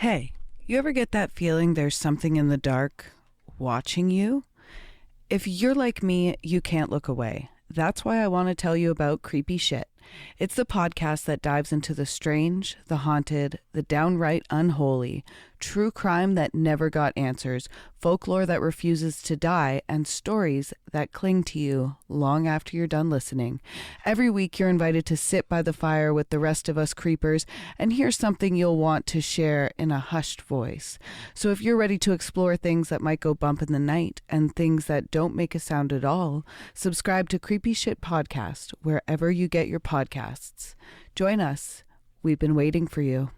Hey, you ever get that feeling there's something in the dark watching you? If you're like me, you can't look away. That's why I want to tell you about Creepy Shit. It's the podcast that dives into the strange, the haunted, the downright unholy, true crime that never got answers, folklore that refuses to die, and stories that cling to you long after you're done listening. Every week you're invited to sit by the fire with the rest of us creepers and hear something you'll want to share in a hushed voice. So if you're ready to explore things that might go bump in the night and things that don't make a sound at all, subscribe to Creepy Shit Podcast wherever you get your podcasts. Join us. We've been waiting for you.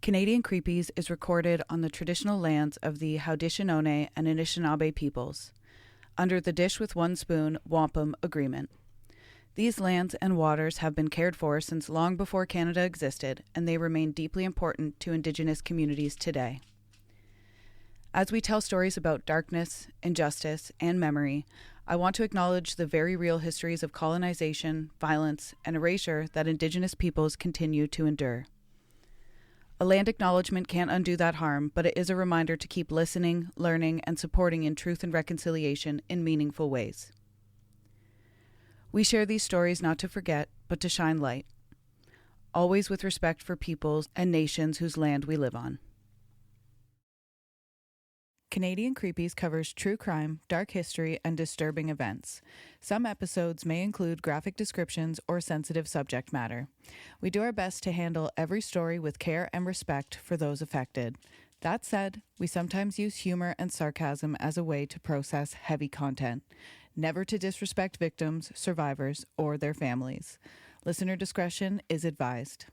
Canadian Creepies is recorded on the traditional lands of the Haudenosaunee and Anishinaabe peoples, under the Dish with One Spoon Wampum Agreement. These lands and waters have been cared for since long before Canada existed, and they remain deeply important to Indigenous communities today. As we tell stories about darkness, injustice, and memory, I want to acknowledge the very real histories of colonization, violence, and erasure that Indigenous peoples continue to endure. A land acknowledgement can't undo that harm, but it is a reminder to keep listening, learning, and supporting in truth and reconciliation in meaningful ways. We share these stories not to forget, but to shine light, always with respect for peoples and nations whose land we live on. Canadian Creepies covers true crime, dark history, and disturbing events. Some episodes may include graphic descriptions or sensitive subject matter. We do our best to handle every story with care and respect for those affected. That said, we sometimes use humor and sarcasm as a way to process heavy content, never to disrespect victims, survivors, or their families. Listener discretion is advised.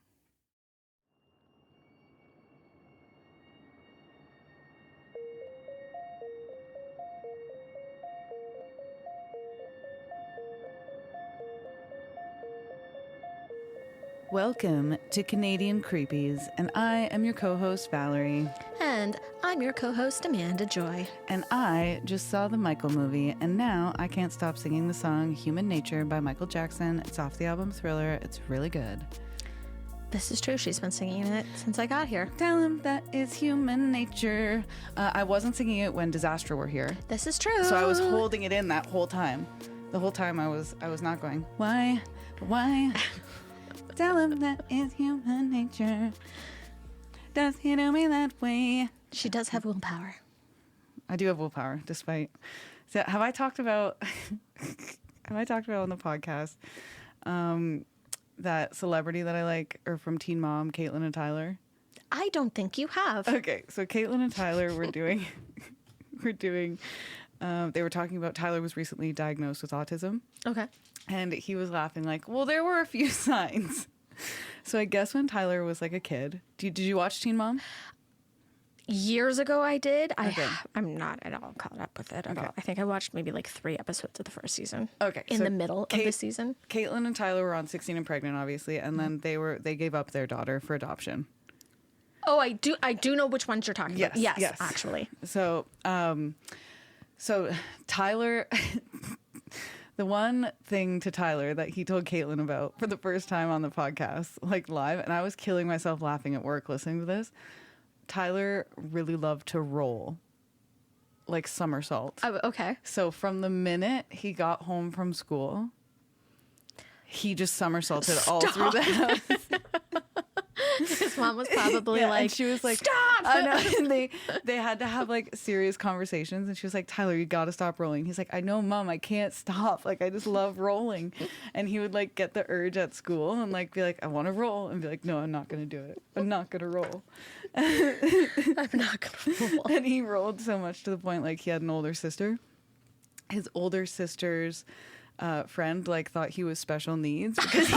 Welcome to Canadian Creepies, and I am your co-host, Valerie. And I'm your co-host, Amanda Joy. And I just saw the Michael movie, and now I can't stop singing the song Human Nature by Michael Jackson. It's off the album Thriller. It's really good. This is true. She's been singing it since I got here. Tell him that is human nature. I wasn't singing it when Disaster were here. This is true. So I was holding it in that whole time. The whole time I was not going, why? Tell him that is human nature. Does he know me that way? She does have willpower. I do have willpower, despite. So have I talked about on the podcast that celebrity that I like are from Teen Mom, Caitlin and Tyler? I don't think you have. Okay, so Caitlin and Tyler were doing they were talking about Tyler was recently diagnosed with autism. Okay. And he was laughing like, well, there were a few signs. So I guess when Tyler was like a kid, did you watch Teen Mom? Years ago I did. Okay. I'm not at all caught up with it at all. I think I watched maybe like 3 episodes of the first season. Okay. In the middle of the season. Caitlin and Tyler were on 16 and Pregnant, obviously, and then they gave up their daughter for adoption. Oh, I do know which ones you're talking about. Yes, actually. So Tyler, the one thing to Tyler that he told Caitlin about for the first time on the podcast, like live, and I was killing myself laughing at work listening to this. Tyler really loved to roll, like somersaults. Oh, okay. So from the minute he got home from school, he just somersaulted all through the house. His mom was probably like, and she was like, stop! I know. And they had to have like serious conversations, and she was like, Tyler, you gotta stop rolling. He's like, I know, Mom, I can't stop. Like, I just love rolling. And he would like get the urge at school and like be like, I want to roll, and be like, no, I'm not gonna do it. I'm not gonna roll. I'm not gonna roll. And he rolled so much to the point like he had an older sister. His older sister's friend like thought he was special needs because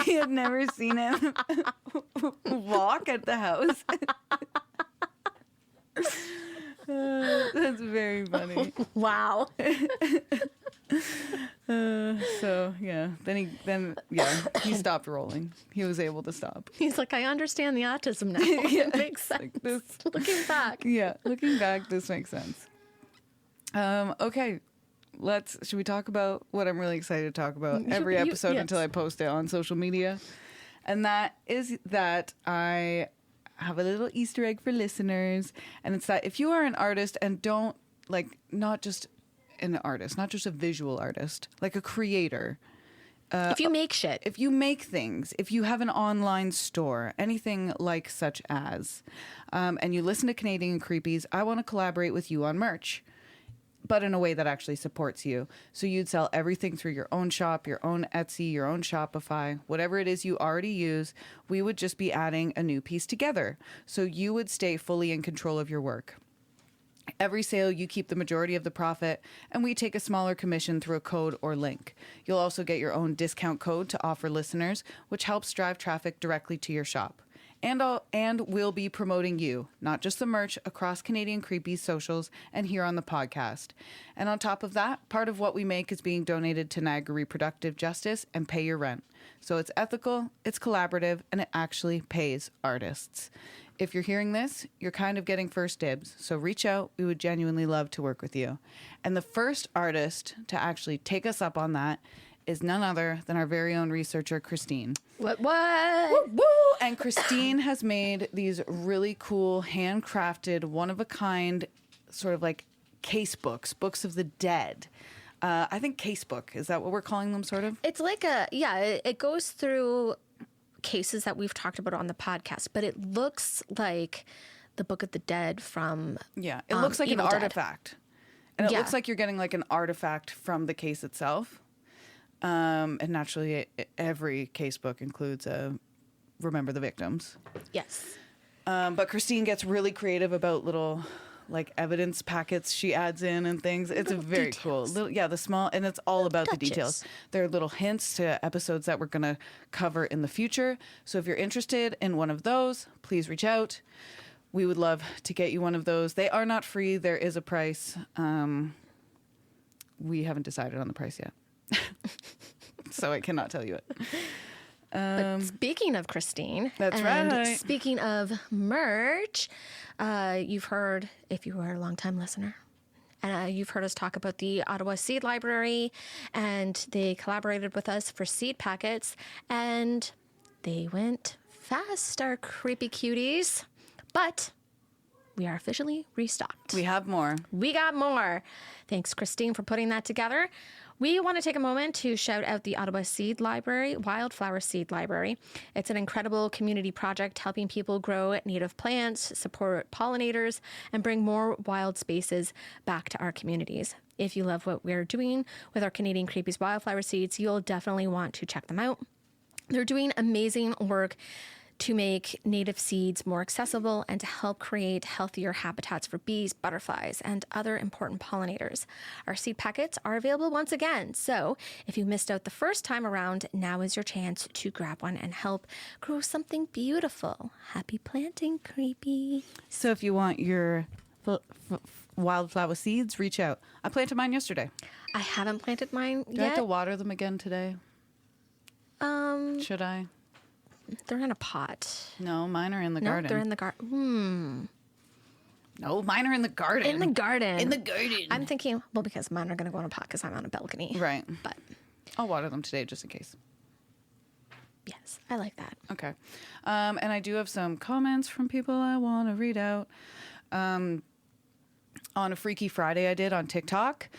he had never seen him walk at the house. That's very funny. Wow. So yeah, then he stopped rolling. He was able to stop. He's like, I understand the autism now. It makes sense. Like this, looking back. Yeah, looking back, this makes sense. Okay. Should we talk about what I'm really excited to talk about every episode yes. until I post it on social media? And that is that I have a little Easter egg for listeners. And it's that if you are an artist and don't like, not just an artist, not just a visual artist, like a creator. If you make shit. If you make things, if you have an online store, anything like such as, and you listen to Canadian Creepies, I want to collaborate with you on merch, but in a way that actually supports you. So you'd sell everything through your own shop, your own Etsy, your own Shopify, whatever it is you already use. We would just be adding a new piece together. So you would stay fully in control of your work. Every sale, you keep the majority of the profit, and we take a smaller commission through a code or link. You'll also get your own discount code to offer listeners, which helps drive traffic directly to your shop. And we'll be promoting you, not just the merch, across Canadian Creepies socials and here on the podcast. And on top of that, part of what we make is being donated to Niagara Reproductive Justice and Pay Your Rent. So it's ethical, it's collaborative, and it actually pays artists. If you're hearing this, you're kind of getting first dibs. So reach out. We would genuinely love to work with you. And the first artist to actually take us up on that is none other than our very own researcher, Christine. What? Woo, woo! And Christine has made these really cool, handcrafted, one-of-a-kind, sort of like case books of the dead. I think case book. Is that what we're calling them, sort of? It's like it goes through cases that we've talked about on the podcast, but it looks like the Book of the Dead from it looks like an Evil Dead. artifact. And it looks like you're getting like an artifact from the case itself. And naturally, every case book includes a remember the victims. Yes. But Christine gets really creative about little like evidence packets she adds in and things. It's Little very details. cool. The small, and it's all about the touches. details. There are little hints to episodes that we're going to cover in the future. So if you're interested in one of those, please reach out. We would love to get you one of those. They are not free. There is a price. We haven't decided on the price yet. So I cannot tell you it. But speaking of Christine, That's and right. speaking of merch, you've heard, if you are a longtime listener, you've heard us talk about the Ottawa Seed Library, and they collaborated with us for seed packets, and they went fast, our creepy cuties. But we are officially restocked. We have more. We got more. Thanks, Christine, for putting that together. We want to take a moment to shout out the Ottawa Seed Library, Wildflower Seed Library. It's an incredible community project helping people grow native plants, support pollinators, and bring more wild spaces back to our communities. If you love what we're doing with our Canadian Creepies wildflower seeds, you'll definitely want to check them out. They're doing amazing work to make native seeds more accessible and to help create healthier habitats for bees, butterflies, and other important pollinators. Our seed packets are available once again, so if you missed out the first time around, now is your chance to grab one and help grow something beautiful. Happy planting, creepy. So if you want your wildflower seeds, reach out. I planted mine yesterday. I haven't planted mine Do I have yet. to water them again today? Should I? They're in a pot. No, mine are in the No, garden. they're in the garden. No, mine are in the garden. In the garden. In the garden. I'm thinking, well, because mine are going to go in a pot because I'm on a balcony. Right. But I'll water them today just in case. yes, I like that. Okay. And I do have some comments from people I want to read out. On a Freaky Friday I did on TikTok,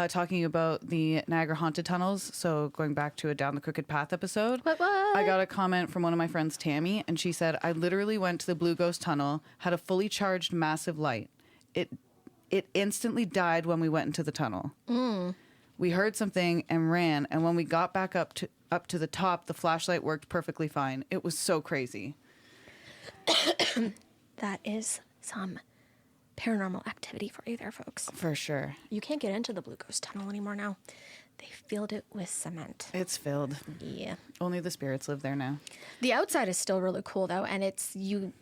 talking about the Niagara Haunted Tunnels. So going back to a Down the Crooked Path episode. What? I got a comment from one of my friends, Tammy, and she said, I literally went to the Blue Ghost Tunnel, had a fully charged massive light. It instantly died when we went into the tunnel. We heard something and ran, and when we got back up to the top, the flashlight worked perfectly fine. It was so crazy. That is some paranormal activity for you there, folks. For sure. You can't get into the Blue Ghost Tunnel anymore now. They filled it with cement. It's filled. Yeah. Only the spirits live there now. The outside is still really cool, though, and it's you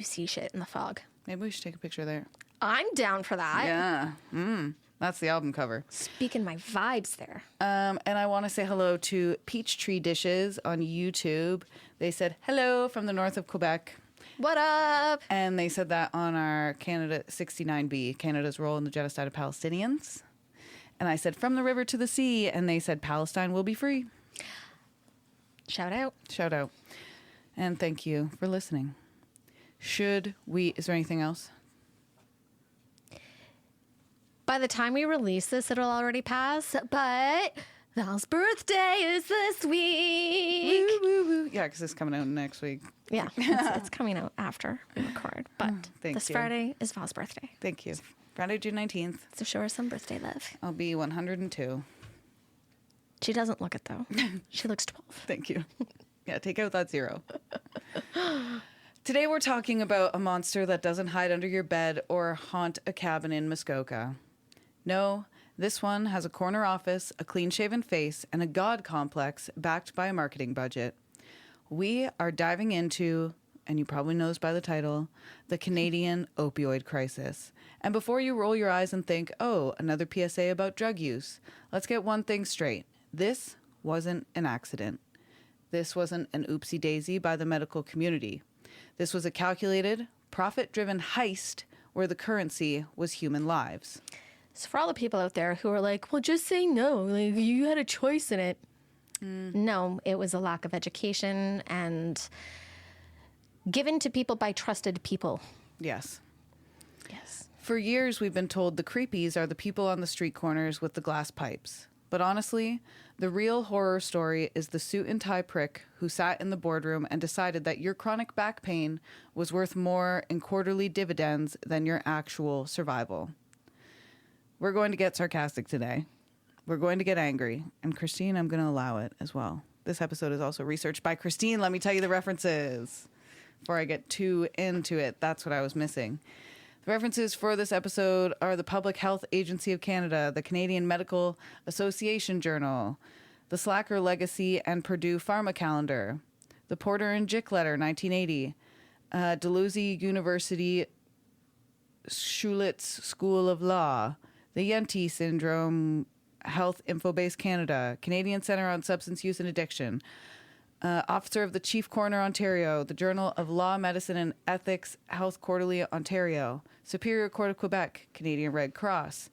see shit in the fog. Maybe we should take a picture there. I'm down for that. Yeah. That's the album cover. Speaking my vibes there. And I want to say hello to Peachtree Dishes on YouTube. They said hello from the north of Quebec. What up? And they said that on our Canada 69B, Canada's role in the genocide of Palestinians. And I said, from the river to the sea. And they said, Palestine will be free. Shout out. Shout out. And thank you for listening. Is there anything else? By the time we release this, it'll already pass, but Val's birthday is this week. Woo, woo, woo. Yeah, because it's coming out next week. Yeah, it's coming out after we record, but this Friday is Val's birthday. Thank you. Friday, June 19th. So show her some birthday love. I'll be 102. She doesn't look it, though. She looks 12. Thank you. Yeah, take out that 0. Today we're talking about a monster that doesn't hide under your bed or haunt a cabin in Muskoka. No, this one has a corner office, a clean-shaven face, and a god complex backed by a marketing budget. We are diving into, and you probably know this by the title, the Canadian opioid crisis. And before you roll your eyes and think, oh, another PSA about drug use, let's get one thing straight. This wasn't an accident. This wasn't an oopsie-daisy by the medical community. This was a calculated, profit-driven heist where the currency was human lives. So for all the people out there who are like, well, just say no, like you had a choice in it. No, it was a lack of education and given to people by trusted people. Yes. Yes. For years, we've been told the creepies are the people on the street corners with the glass pipes. But honestly, the real horror story is the suit and tie prick who sat in the boardroom and decided that your chronic back pain was worth more in quarterly dividends than your actual survival. We're going to get sarcastic today. We're going to get angry. And Christine, I'm going to allow it as well. This episode is also researched by Christine. Let me tell you the references before I get too into it. That's what I was missing. The references for this episode are the Public Health Agency of Canada, the Canadian Medical Association Journal, the Slacker Legacy and Purdue Pharma Calendar, the Porter and Jick Letter, 1980, Dalhousie University Schulitz School of Law, the Yenti Syndrome, Health Infobase Canada, Canadian Centre on Substance Use and Addiction, Officer of the Chief Coroner Ontario, the Journal of Law, Medicine and Ethics, Health Quarterly Ontario, Superior Court of Quebec, Canadian Red Cross,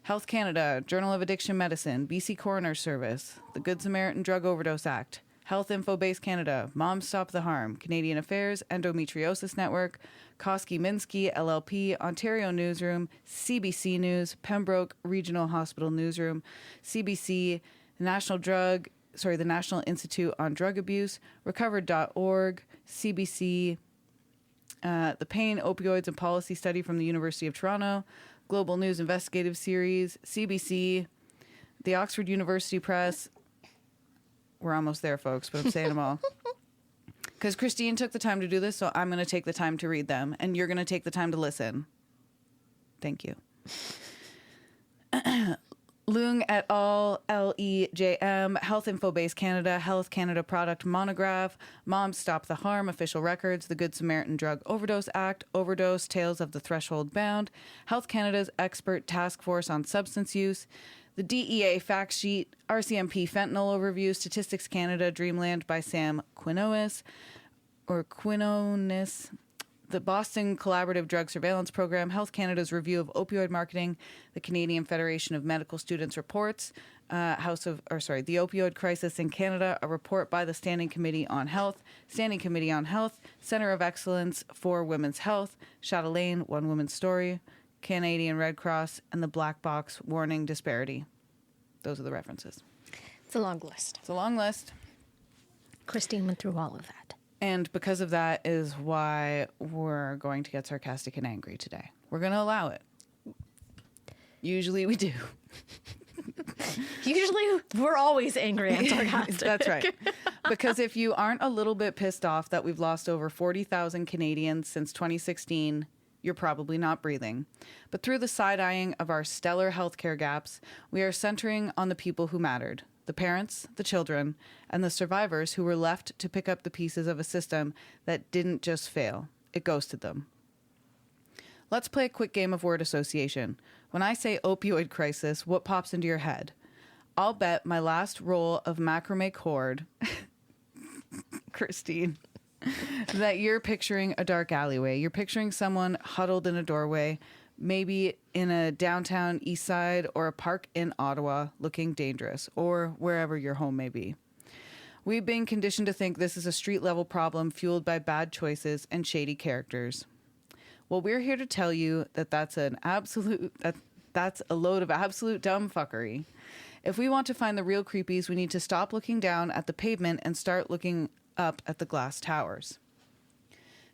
Health Canada, Journal of Addiction Medicine, BC Coroner Service, the Good Samaritan Drug Overdose Act, Health Infobase Canada, Moms Stop the Harm, Canadian Affairs, Endometriosis Network, Koski-Minsky, LLP, Ontario Newsroom, CBC News, Pembroke Regional Hospital Newsroom, CBC, the National Institute on Drug Abuse, recovered.org, CBC, the Pain, Opioids and Policy Study from the University of Toronto, Global News Investigative Series, CBC, the Oxford University Press. We're almost there, folks, but I'm saying them all. Because Christine took the time to do this, so I'm going to take the time to read them, and you're going to take the time to listen. Thank you. Leung et al., LEJM, Health Infobase Canada, Health Canada Product Monograph, Moms Stop the Harm, Official Records, the Good Samaritan Drug Overdose Act, Overdose, Tales of the Threshold Bound, Health Canada's Expert Task Force on Substance Use, the DEA Fact Sheet, RCMP Fentanyl Overview, Statistics Canada, Dreamland by Sam Quinones, the Boston Collaborative Drug Surveillance Program, Health Canada's Review of Opioid Marketing, the Canadian Federation of Medical Students Reports, the Opioid Crisis in Canada, a report by the Standing Committee on Health, Centre of Excellence for Women's Health, Chatelaine, One Woman's Story, Canadian Red Cross, and the Black Box Warning Disparity. Those are the references. It's a long list. It's a long list. Christine went through all of that. And because of that is why we're going to get sarcastic and angry today. We're going to allow it. Usually we do. Usually we're always angry and sarcastic. That's right. Because if you aren't a little bit pissed off that we've lost over 40,000 Canadians since 2016, you're probably not breathing. But through the side-eyeing of our stellar healthcare gaps, we are centering on the people who mattered. The parents, the children, and the survivors who were left to pick up the pieces of a system that didn't just fail. It ghosted them. Let's play a quick game of word association. When I say opioid crisis, what pops into your head? I'll bet my last roll of macrame cord, Christine, that you're picturing a dark alleyway. You're picturing someone huddled in a doorway, maybe in a downtown east side or a park in Ottawa looking dangerous, or wherever your home may be. We've been conditioned to think this is a street-level problem fueled by bad choices and shady characters. Well, we're here to tell you that that's a load of absolute dumb fuckery. If we want to find the real creepies, we need to stop looking down at the pavement and start looking up at the glass towers.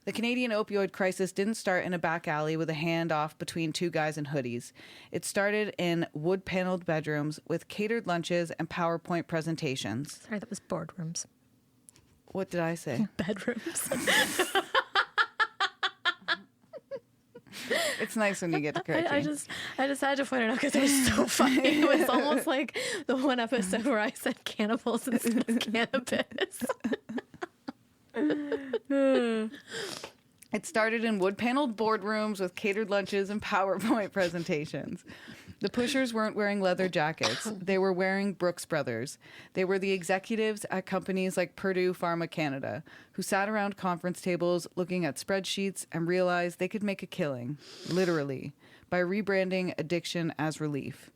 The Canadian opioid crisis didn't start in a back alley with a handoff between two guys in hoodies. It started in wood-paneled bedrooms with catered lunches and PowerPoint presentations. Sorry, that was boardrooms. What did I say? Bedrooms. It's nice when you get to correct I just had to point it out because it was so funny. It was almost like the one episode where I said cannibals instead of cannabis. It started in wood-paneled boardrooms with catered lunches and PowerPoint presentations. The pushers weren't wearing leather jackets. They were wearing Brooks Brothers. They were the executives at companies like Purdue Pharma Canada, who sat around conference tables looking at spreadsheets and realized they could make a killing, literally, by rebranding addiction as relief.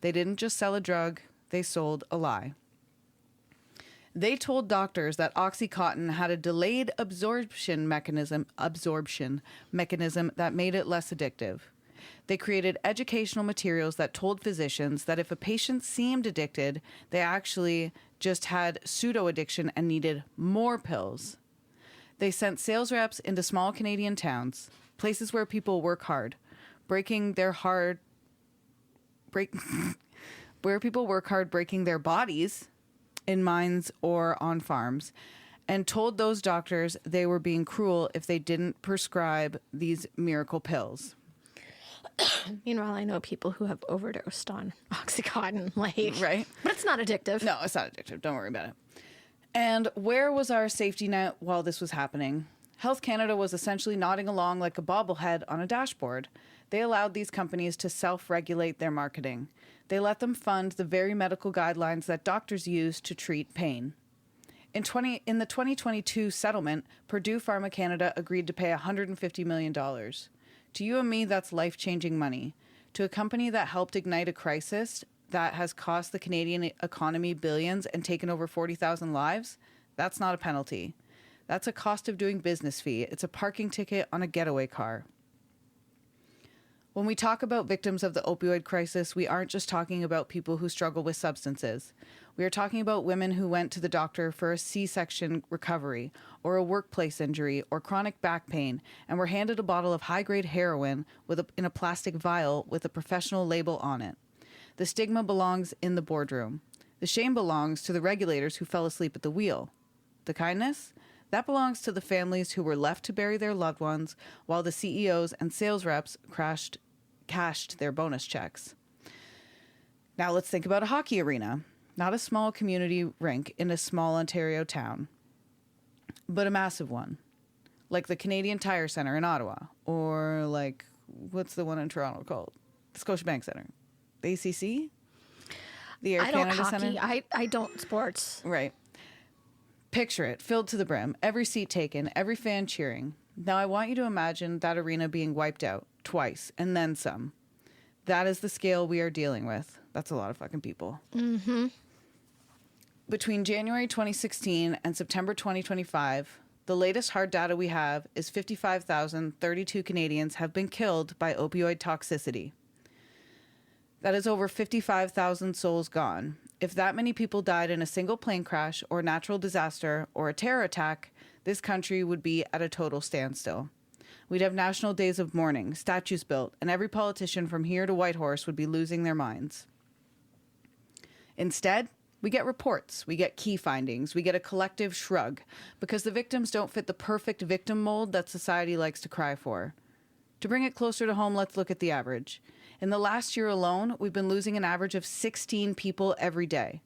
They didn't just sell a drug, they sold a lie. They told doctors that OxyContin had a delayed absorption mechanism that made it less addictive. They created educational materials that told physicians that if a patient seemed addicted, they actually just had pseudo-addiction and needed more pills. They sent sales reps into small Canadian towns, places where people work hard, breaking their bodies in mines or on farms, and told those doctors they were being cruel if they didn't prescribe these miracle pills. Meanwhile, I know people who have overdosed on OxyContin, right? But it's not addictive. No, it's not addictive. Don't worry about it. And where was our safety net while this was happening? Health Canada was essentially nodding along like a bobblehead on a dashboard. They allowed these companies to self-regulate their marketing. They let them fund the very medical guidelines that doctors use to treat pain. In the 2022 settlement, Purdue Pharma Canada agreed to pay $150 million. To you and me, that's life-changing money. To a company that helped ignite a crisis that has cost the Canadian economy billions and taken over 40,000 lives, that's not a penalty. That's a cost of doing business fee. It's a parking ticket on a getaway car. When we talk about victims of the opioid crisis, we aren't just talking about people who struggle with substances. We are talking about women who went to the doctor for a C-section recovery or a workplace injury or chronic back pain and were handed a bottle of high-grade heroin in a plastic vial with a professional label on it. The stigma belongs in the boardroom. The shame belongs to the regulators who fell asleep at the wheel. The kindness? That belongs to the families who were left to bury their loved ones while the CEOs and sales reps cashed their bonus checks. Now let's think about a hockey arena. Not a small community rink in a small Ontario town, but a massive one. Like the Canadian Tire Centre in Ottawa, or like, what's the one in Toronto called? The Scotiabank Centre. The ACC? The Air Canada Centre? I don't sports. Right. Picture it, filled to the brim, every seat taken, every fan cheering. Now I want you to imagine that arena being wiped out twice and then some. That is the scale we are dealing with. That's a lot of fucking people. Mm-hmm. Between January 2016 and September 2025, the latest hard data we have is 55,032 Canadians have been killed by opioid toxicity. That is over 55,000 souls gone. If that many people died in a single plane crash or natural disaster or a terror attack, this country would be at a total standstill. We'd have national days of mourning, statues built, and every politician from here to Whitehorse would be losing their minds. Instead, we get reports, we get key findings, we get a collective shrug, because the victims don't fit the perfect victim mold that society likes to cry for. To bring it closer to home, let's look at the average. In the last year alone, we've been losing an average of 16 people every day.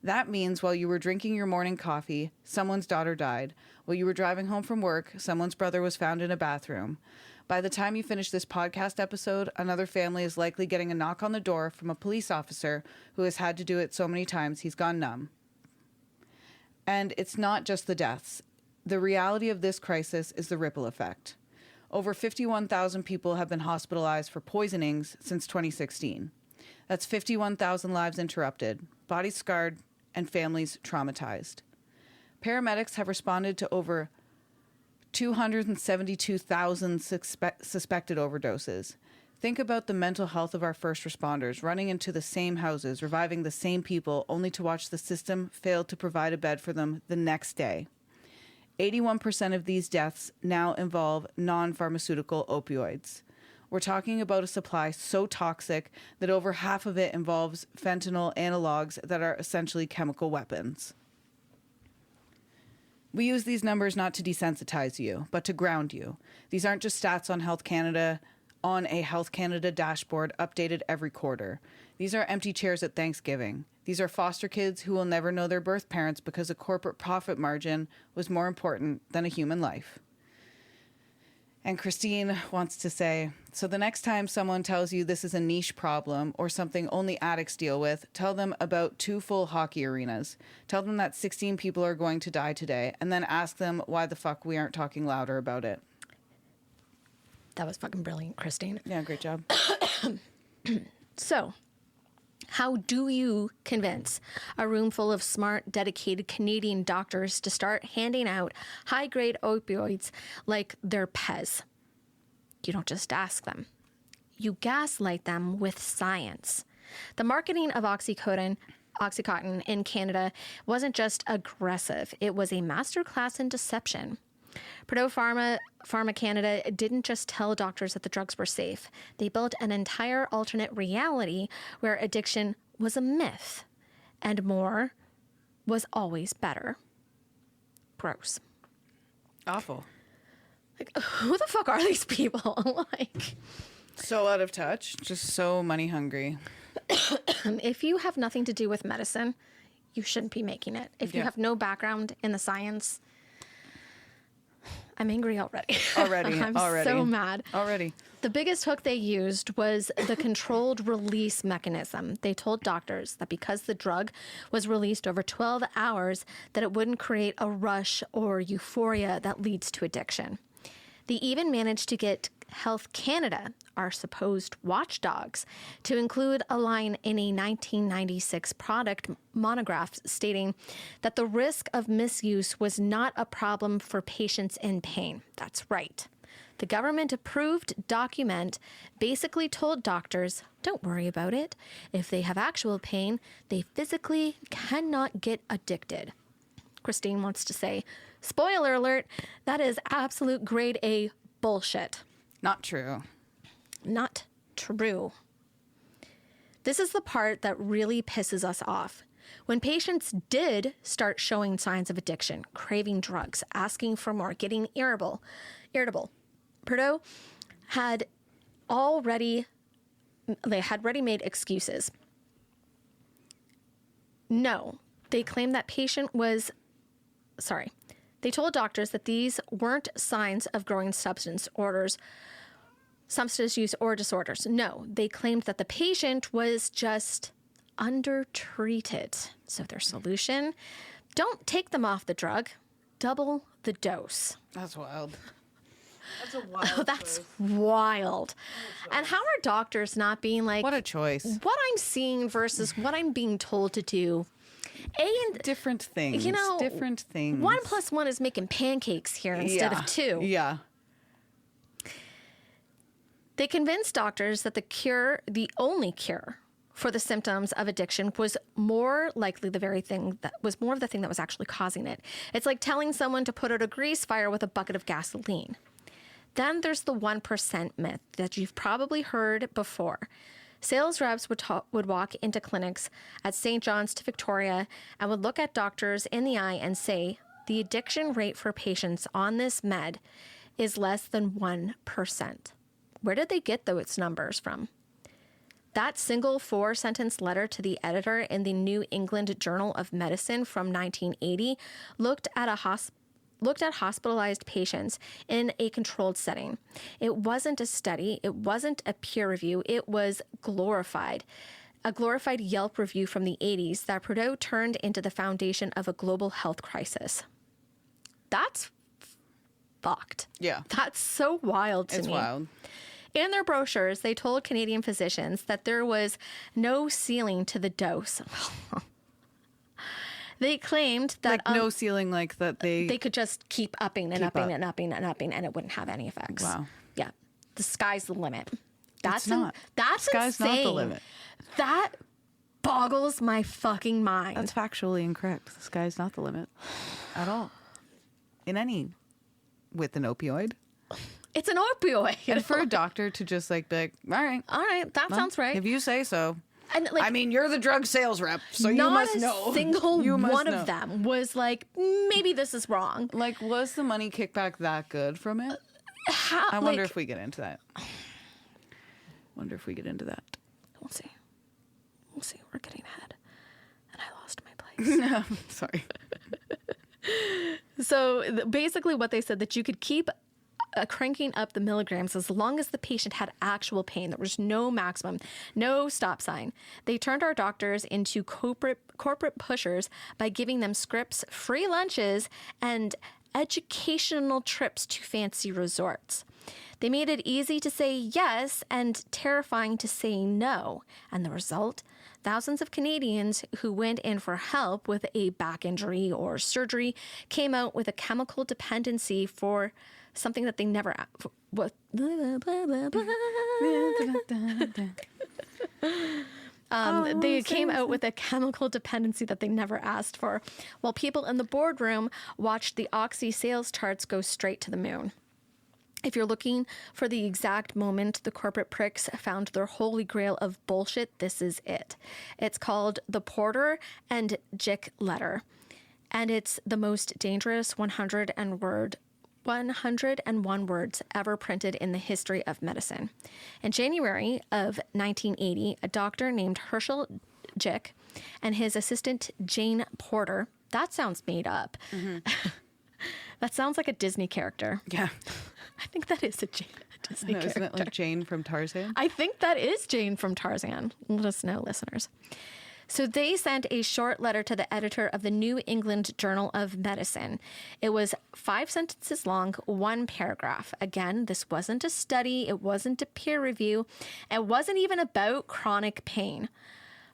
That means while you were drinking your morning coffee, someone's daughter died. While you were driving home from work, someone's brother was found in a bathroom. By the time you finish this podcast episode, another family is likely getting a knock on the door from a police officer who has had to do it so many times he's gone numb. And it's not just the deaths. The reality of this crisis is the ripple effect. Over 51,000 people have been hospitalized for poisonings since 2016. That's 51,000 lives interrupted, bodies scarred, and families traumatized. Paramedics have responded to over 272,000 suspected overdoses. Think about the mental health of our first responders, running into the same houses, reviving the same people, only to watch the system fail to provide a bed for them the next day. 81% of these deaths now involve non-pharmaceutical opioids. We're talking about a supply so toxic that over half of it involves fentanyl analogs that are essentially chemical weapons. We use these numbers not to desensitize you, but to ground you. These aren't just stats on a Health Canada dashboard updated every quarter. These are empty chairs at Thanksgiving. These are foster kids who will never know their birth parents because a corporate profit margin was more important than a human life. And Christine wants to say, so the next time someone tells you this is a niche problem or something only addicts deal with, tell them about 2 full hockey arenas. Tell them that 16 people are going to die today, and then ask them why the fuck we aren't talking louder about it. That was fucking brilliant, Christine. Yeah, great job. So, how do you convince a room full of smart, dedicated Canadian doctors to start handing out high-grade opioids like they're Pez? You don't just ask them. You gaslight them with science. The marketing of OxyContin in Canada wasn't just aggressive. It was a masterclass in deception. Purdue Pharma Canada didn't just tell doctors that the drugs were safe. They built an entire alternate reality where addiction was a myth and more was always better. Gross. Awful. Like, who the fuck are these people? Like, so out of touch, just so money hungry. If you have nothing to do with medicine, you shouldn't be making it. If you have no background in the science, I'm angry already. I'm so mad. Already. The biggest hook they used was the controlled release mechanism. They told doctors that because the drug was released over 12 hours, that it wouldn't create a rush or euphoria that leads to addiction. They even managed to get Health Canada, our supposed watchdogs, to include a line in a 1996 product monograph stating that the risk of misuse was not a problem for patients in pain. That's right. The government-approved document basically told doctors, don't worry about it. If they have actual pain, they physically cannot get addicted. Christine wants to say, spoiler alert, that is absolute grade A bullshit. Not true. Not true. This is the part that really pisses us off. When patients did start showing signs of addiction, craving drugs, asking for more, getting irritable, Purdue had ready-made excuses. No, they claimed that they told doctors that these weren't signs of growing substance use or disorders. No, they claimed that the patient was just undertreated. So their solution, don't take them off the drug, double the dose. That's wild. That's a wild That's wild. And how are doctors not being like, what a choice. What I'm seeing versus what I'm being told to do. Different things. Different things. 1 + 1 is making pancakes here instead of 2. Yeah. They convinced doctors that the only cure for the symptoms of addiction was more likely the thing that was actually causing it. It's like telling someone to put out a grease fire with a bucket of gasoline. Then there's the 1% myth that you've probably heard before. Sales reps would walk into clinics at St. John's to Victoria and would look at doctors in the eye and say, the addiction rate for patients on this med is less than 1%. Where did they get those numbers from? That single 4-sentence letter to the editor in the New England Journal of Medicine from 1980 looked at hospitalized patients in a controlled setting. It wasn't a study. It wasn't a peer review. It was a glorified Yelp review from the 80s that Purdue turned into the foundation of a global health crisis. That's fucked. Yeah. That's so wild to me. It's wild. In their brochures, they told Canadian physicians that there was no ceiling to the dose. They claimed that Like no ceiling, like that they could just keep upping and upping up. and upping and upping, and it wouldn't have any effects. Wow. Yeah. The sky's the limit. It's not. That's Sky's insane. not the limit. That boggles my fucking mind. That's factually incorrect. The sky's not the limit at all. With an opioid. It's an opioid. And for a doctor to just like be like, all right, that sounds right. If you say so. And like, I mean, you're the drug sales rep, so you must know. Not a single one of them was like, maybe this is wrong. Like, was the money kickback that good from it? I wonder if we get into that. We'll see. We're getting ahead. And I lost my place. No, sorry. So basically what they said, that you could keep cranking up the milligrams as long as the patient had actual pain. There was no maximum, no stop sign. They turned our doctors into corporate pushers by giving them scripts, free lunches, and educational trips to fancy resorts. They made it easy to say yes and terrifying to say no. And the result? Thousands of Canadians who went in for help with a back injury or surgery came out with a chemical dependency for something that they never they came out with a chemical dependency that they never asked for, while people in the boardroom watched the Oxy sales charts go straight to the moon. If you're looking for the exact moment the corporate pricks found their holy grail of bullshit, this is it. It's called the Porter and Jick letter, and it's the most dangerous 101 words ever printed in the history of medicine. In January of 1980, a doctor named Herschel Jick and his assistant Jane Porter, that sounds made up. Mm-hmm. That sounds like a Disney character. Yeah. I think that is a Disney character. Isn't it like Jane from Tarzan? I think that is Jane from Tarzan. Let us know, listeners. So they sent a short letter to the editor of the New England Journal of Medicine. It was 5 sentences long, 1 paragraph. Again, this wasn't a study. It wasn't a peer review. It wasn't even about chronic pain.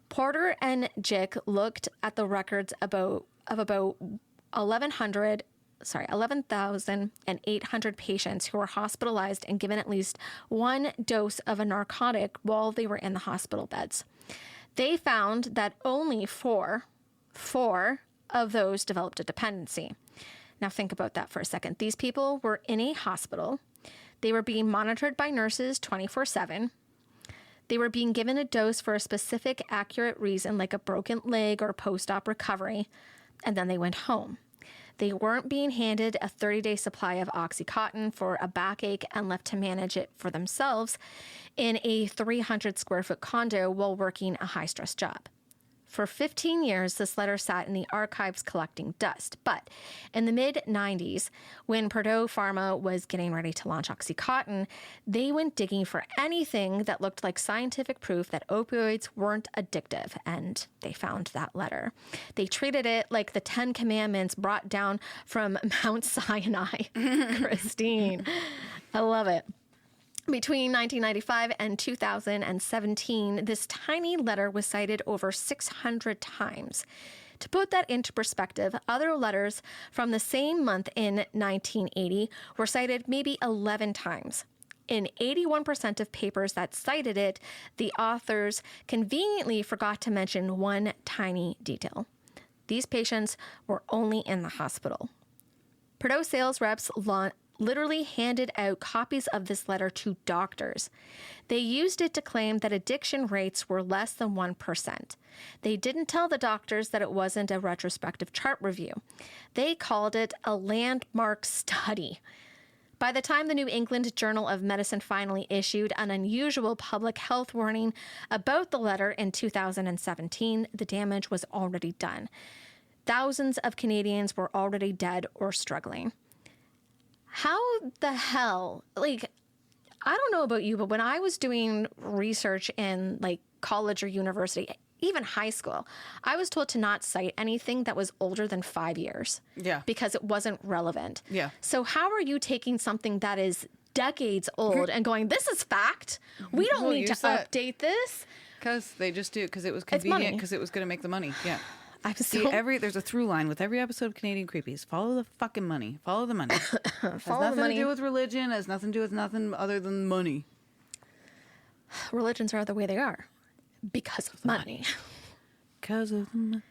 Porter and Jick looked at the records of about 11,800 patients who were hospitalized and given at least 1 dose of a narcotic while they were in the hospital beds. They found that only four of those developed a dependency. Now think about that for a second. These people were in a hospital. They were being monitored by nurses 24/7. They were being given a dose for a specific, accurate reason, like a broken leg or post-op recovery, and then they went home. They weren't being handed a 30-day supply of OxyContin for a backache and left to manage it for themselves in a 300-square-foot condo while working a high-stress job. For 15 years, this letter sat in the archives collecting dust. But in the mid-90s, when Purdue Pharma was getting ready to launch OxyContin, they went digging for anything that looked like scientific proof that opioids weren't addictive, and they found that letter. They treated it like the 10 Commandments brought down from Mount Sinai. Christine, I love it. Between 1995 and 2017, this tiny letter was cited over 600 times. To put that into perspective, other letters from the same month in 1980 were cited maybe 11 times. In 81% of papers that cited it, the authors conveniently forgot to mention one tiny detail. These patients were only in the hospital. Purdue sales reps literally handed out copies of this letter to doctors. They used it to claim that addiction rates were less than 1%. They didn't tell the doctors that it wasn't a retrospective chart review. They called it a landmark study. By the time the New England Journal of Medicine finally issued an unusual public health warning about the letter in 2017, the damage was already done. Thousands of Canadians were already dead or struggling. How the hell, I don't know about you, but when I was doing research in college or university, even high school, I was told to not cite anything that was older than 5 years. Yeah. Because it wasn't relevant. Yeah. So how are you taking something that is decades old and going, this is fact. We don't need to update this. Because they just do, because it was convenient, because it was going to make the money. Yeah. There's a through line with every episode of Canadian Creepies. Follow the fucking money. Follow the money. Has nothing to do with religion. Has nothing to do with nothing other than money. Religions are the way they are because of money. Because of the money.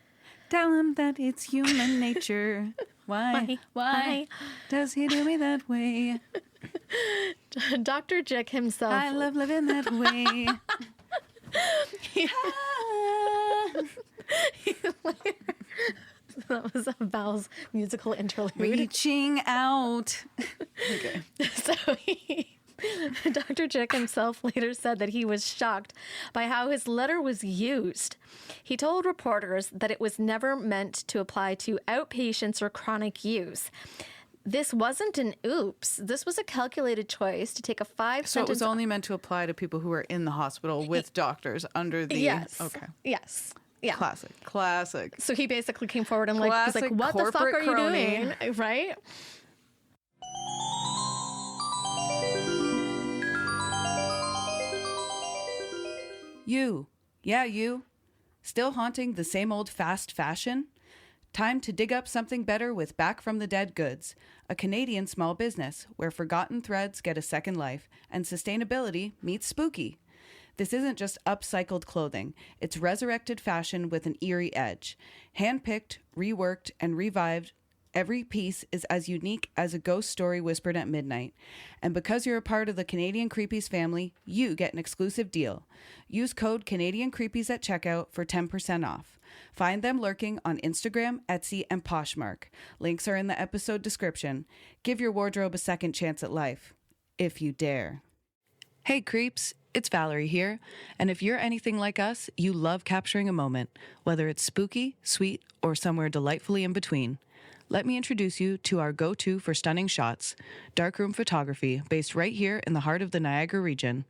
Tell him that it's human nature. Why does he do me that way? Dr. Jick himself. I love living that way. That was Val's musical interlude. Reaching out. Okay. So Dr. Jick himself later said that he was shocked by how his letter was used. He told reporters that it was never meant to apply to outpatients or chronic use. This wasn't an oops. This was a calculated choice to take a 5-sentence... So it was only meant to apply to people who are in the hospital with doctors under the... Yes. Okay. Yes. Yeah. Classic. So he basically came forward and was like, what the fuck are you doing? Right? You. Yeah, you. Still haunting the same old fast fashion? Time to dig up something better with Back from the Dead Goods, a Canadian small business where forgotten threads get a second life and sustainability meets spooky. This isn't just upcycled clothing. It's resurrected fashion with an eerie edge. Handpicked, reworked, and revived, every piece is as unique as a ghost story whispered at midnight. And because you're a part of the Canadian Creepies family, you get an exclusive deal. Use code Canadian Creepies at checkout for 10% off. Find them lurking on Instagram, Etsy, and Poshmark. Links are in the episode description. Give your wardrobe a second chance at life, if you dare. Hey creeps, it's Valerie here, and if you're anything like us, you love capturing a moment, whether it's spooky, sweet, or somewhere delightfully in between. Let me introduce you to our go-to for stunning shots, darkroom photography based right here in the heart of the Niagara region.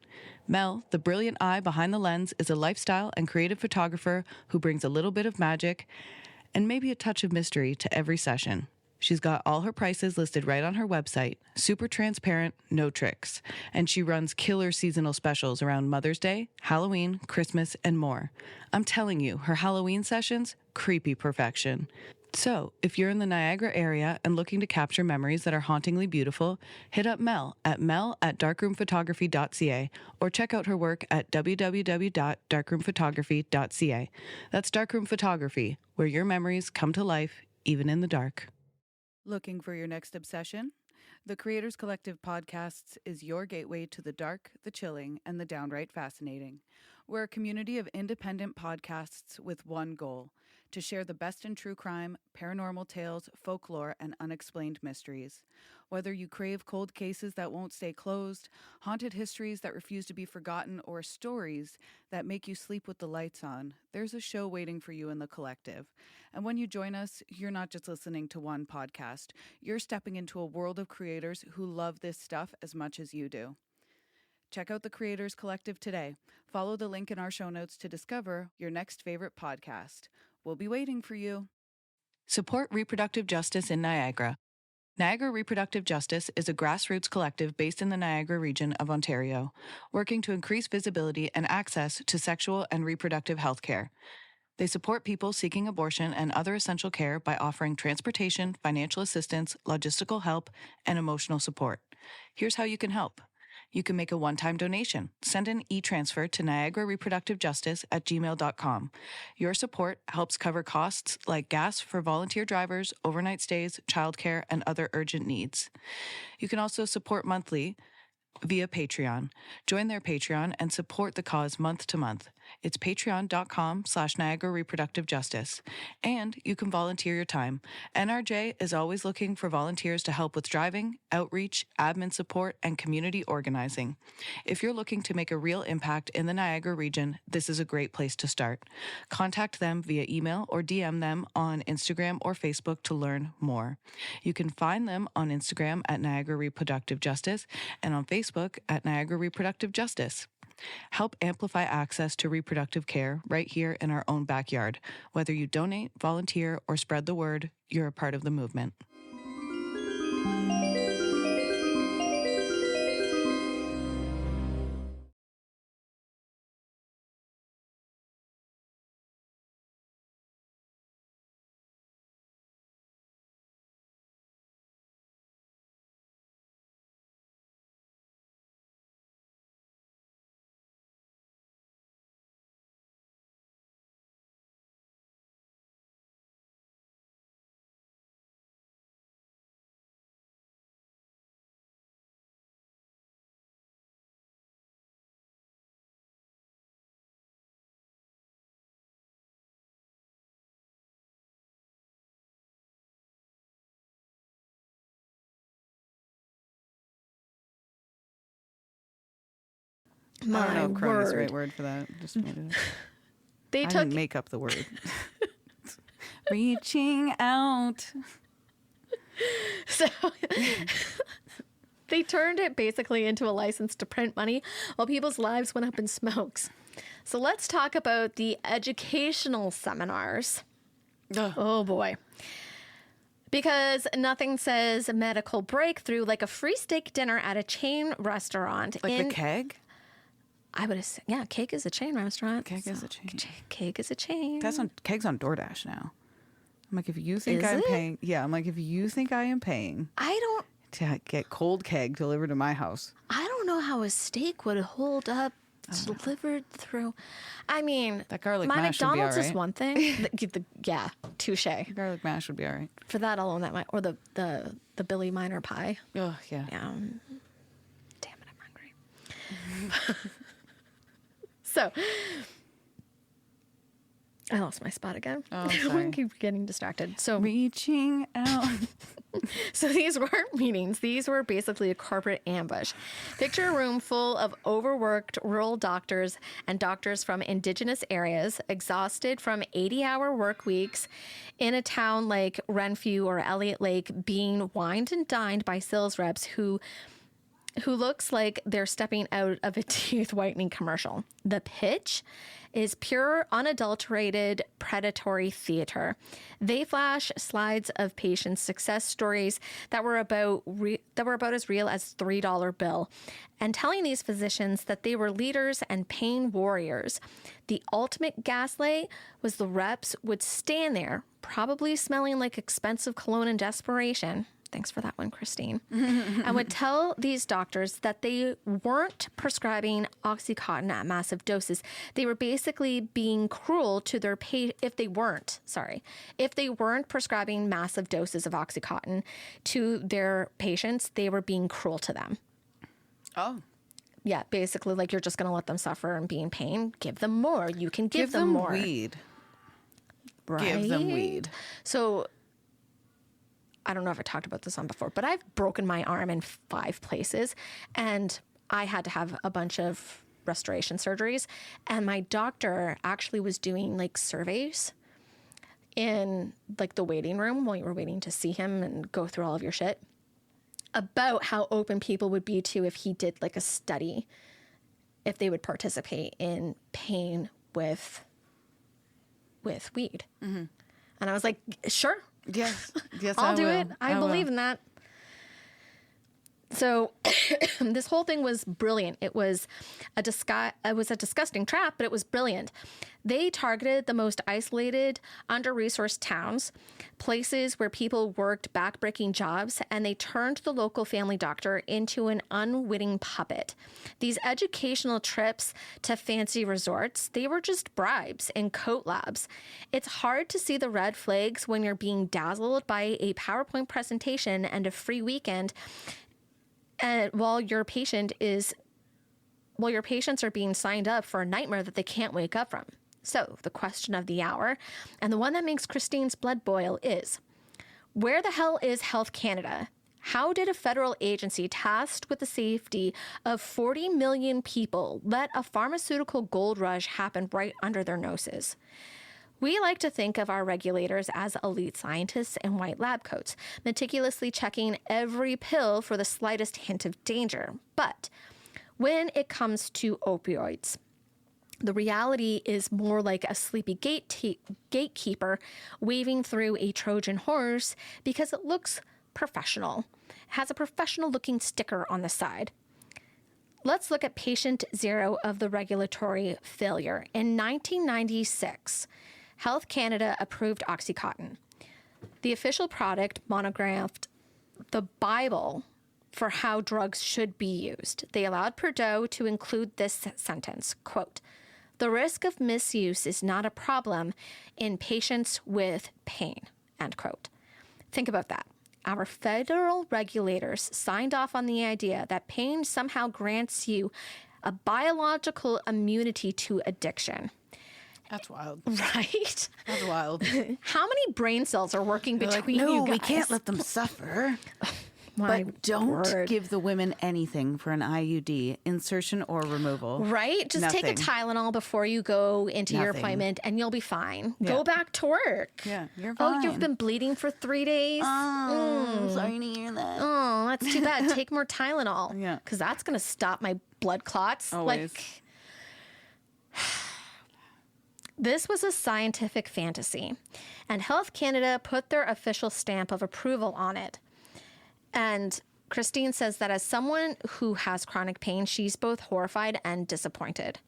Mel, the brilliant eye behind the lens, is a lifestyle and creative photographer who brings a little bit of magic and maybe a touch of mystery to every session. She's got all her prices listed right on her website, super transparent, no tricks, and she runs killer seasonal specials around Mother's Day, Halloween, Christmas, and more. I'm telling you, her Halloween sessions, creepy perfection. So, if you're in the Niagara area and looking to capture memories that are hauntingly beautiful, hit up Mel at mel@darkroomphotography.ca or check out her work at www.darkroomphotography.ca. That's Darkroom Photography, where your memories come to life, even in the dark. Looking for your next obsession? The Creators Collective Podcasts is your gateway to the dark, the chilling, and the downright fascinating. We're a community of independent podcasts with one goal: to share the best in true crime, paranormal tales, folklore, and unexplained mysteries. Whether you crave cold cases that won't stay closed, haunted histories that refuse to be forgotten, or stories that make you sleep with the lights on, there's a show waiting for you in the collective. And when you join us, you're not just listening to one podcast. You're stepping into a world of creators who love this stuff as much as you do. Check out the Creators Collective today. Follow the link in our show notes to discover your next favorite podcast. We'll be waiting for you. Support reproductive justice in Niagara. Niagara Reproductive Justice is a grassroots collective based in the Niagara region of Ontario, working to increase visibility and access to sexual and reproductive health care. They support people seeking abortion and other essential care by offering transportation, financial assistance, logistical help, and emotional support. Here's how you can help. You can make a one-time donation. Send an e-transfer to niagarareproductivejustice@gmail.com. Your support helps cover costs like gas for volunteer drivers, overnight stays, childcare, and other urgent needs. You can also support monthly via Patreon. Join their Patreon and support the cause month to month. It's patreon.com/Niagara Reproductive Justice. And you can volunteer your time. NRJ is always looking for volunteers to help with driving, outreach, admin support, and community organizing. If you're looking to make a real impact in the Niagara region, this is a great place to start. Contact them via email or DM them on Instagram or Facebook to learn more. You can find them on Instagram at Niagara Reproductive Justice and on Facebook at Niagara Reproductive Justice. Help amplify access to reproductive care right here in our own backyard. Whether you donate, volunteer, or spread the word, you're a part of the movement. I don't know if crony is the right word for that. Just made it up. I didn't make up the word. Reaching out. So they turned it basically into a license to print money while people's lives went up in smokes. So let's talk about the educational seminars. Ugh. Oh boy. Because nothing says medical breakthrough like a free steak dinner at a chain restaurant. Like the Keg? I would have, yeah, Keg is a chain restaurant. Keg is a chain. Keg is a chain. Keg's on DoorDash now. I'm like, if you think I'm paying, I'm like, if you think I am paying, to get cold Keg delivered to my house. I don't know how a steak would hold up delivered through. I mean, that garlic my mash McDonald's would be all right. is one thing. Yeah, touche. Garlic mash would be all right. For that alone, that might, or the Billy Miner pie. Oh yeah. Yeah. Damn it, I'm hungry. So, I lost my spot again. Oh, sorry. I keep getting distracted. So reaching out. So these weren't meetings. These were basically a corporate ambush. Picture a room full of overworked rural doctors and doctors from indigenous areas, exhausted from 80-hour work weeks in a town like Renfrew or Elliott Lake, being wined and dined by sales reps who looks like they're stepping out of a teeth whitening commercial. The pitch is pure, unadulterated, predatory theater. They flash slides of patients' success stories that were about as real as $3 bill, and telling these physicians that they were leaders and pain warriors. The ultimate gaslight was the reps would stand there, probably smelling like expensive cologne in desperation. Thanks for that one, Christine. And would tell these doctors that they weren't prescribing OxyContin at massive doses. They were basically being cruel to their if they weren't prescribing massive doses of OxyContin to their patients, they were being cruel to them. Oh. Yeah, basically like you're just going to let them suffer and be in pain. Give them more. You can give them more. Weed. Right? Give them weed. So I don't know if I talked about this on before, but I've broken my arm in 5 places, and I had to have a bunch of restoration surgeries. And my doctor actually was doing like surveys in like the waiting room while you were waiting to see him and go through all of your shit about how open people would be to if he did like a study, if they would participate in pain with weed. Mm-hmm. And I was like, sure. Yes, I'll do it. I believe in that. So this whole thing was brilliant. It was a disgusting trap, but it was brilliant. They targeted the most isolated, under-resourced towns, places where people worked back-breaking jobs, and they turned the local family doctor into an unwitting puppet. These educational trips to fancy resorts, they were just bribes in coat labs. It's hard to see the red flags when you're being dazzled by a PowerPoint presentation and a free weekend, and while your patients are being signed up for a nightmare that they can't wake up from. So the question of the hour, and the one that makes Christine's blood boil, is, where the hell is Health Canada? How did a federal agency tasked with the safety of 40 million people let a pharmaceutical gold rush happen right under their noses? We like to think of our regulators as elite scientists in white lab coats, meticulously checking every pill for the slightest hint of danger. But when it comes to opioids, the reality is more like a sleepy gatekeeper waving through a Trojan horse because it looks professional. It has a professional-looking sticker on the side. Let's look at patient zero of the regulatory failure. In 1996, Health Canada approved OxyContin. The official product monographed the Bible for how drugs should be used. They allowed Purdue to include this sentence, quote, "The risk of misuse is not a problem in patients with pain," end quote. Think about that. Our federal regulators signed off on the idea that pain somehow grants you a biological immunity to addiction. That's wild. Right? That's wild. How many brain cells are working between you guys? No, we can't let them suffer. But don't give the women anything for an IUD, insertion or removal. Right? Just take a Tylenol before you go into your appointment and you'll be fine. Yeah. Go back to work. Yeah, you're fine. Oh, you've been bleeding for 3 days? Oh, sorry to hear that. Oh, that's too bad. Take more Tylenol. Yeah. Because that's going to stop my blood clots. Always. This was a scientific fantasy, and Health Canada put their official stamp of approval on it. And Christine says that as someone who has chronic pain, she's both horrified and disappointed.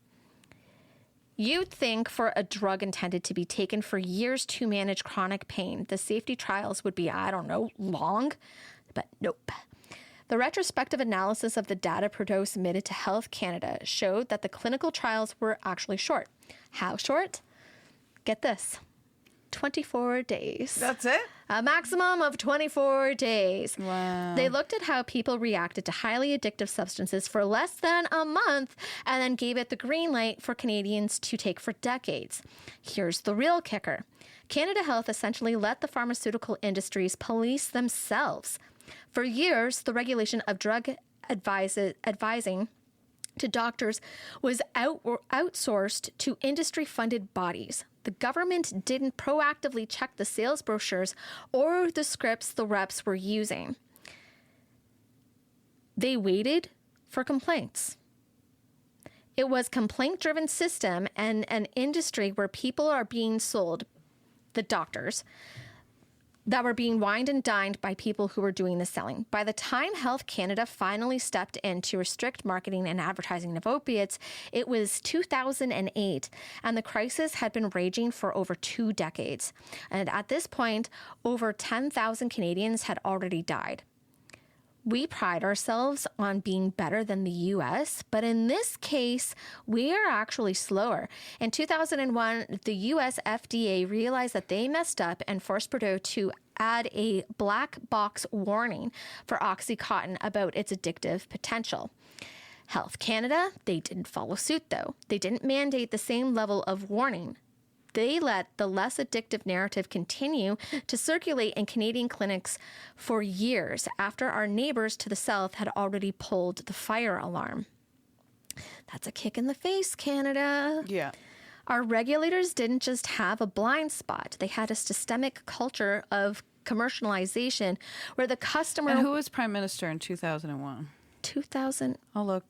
You'd think for a drug intended to be taken for years to manage chronic pain, the safety trials would be, I don't know, long, but nope. The retrospective analysis of the data per dose submitted to Health Canada showed that the clinical trials were actually short. How short? Get this. 24 days. That's it? A maximum of 24 days. Wow. They looked at how people reacted to highly addictive substances for less than a month and then gave it the green light for Canadians to take for decades. Here's the real kicker. Canada Health essentially let the pharmaceutical industries police themselves. For years, the regulation of drug advising to doctors was outsourced to industry-funded bodies. The government didn't proactively check the sales brochures or the scripts the reps were using. They waited for complaints. It was a complaint-driven system and an industry where people are being sold, the doctors, that were being wined and dined by people who were doing the selling. By the time Health Canada finally stepped in to restrict marketing and advertising of opiates, it was 2008, and the crisis had been raging for over 2 decades. And at this point, over 10,000 Canadians had already died. We pride ourselves on being better than the U.S., but in this case, we are actually slower. In 2001, the U.S. FDA realized that they messed up and forced Purdue to add a black box warning for OxyContin about its addictive potential. Health Canada, they didn't follow suit, though. They didn't mandate the same level of warning. They let the less addictive narrative continue to circulate in Canadian clinics for years after our neighbors to the south had already pulled the fire alarm. That's a kick in the face, Canada. Yeah. Our regulators didn't just have a blind spot. They had a systemic culture of commercialization where the customer... And who was Prime Minister in 2001? 2000... Oh, look.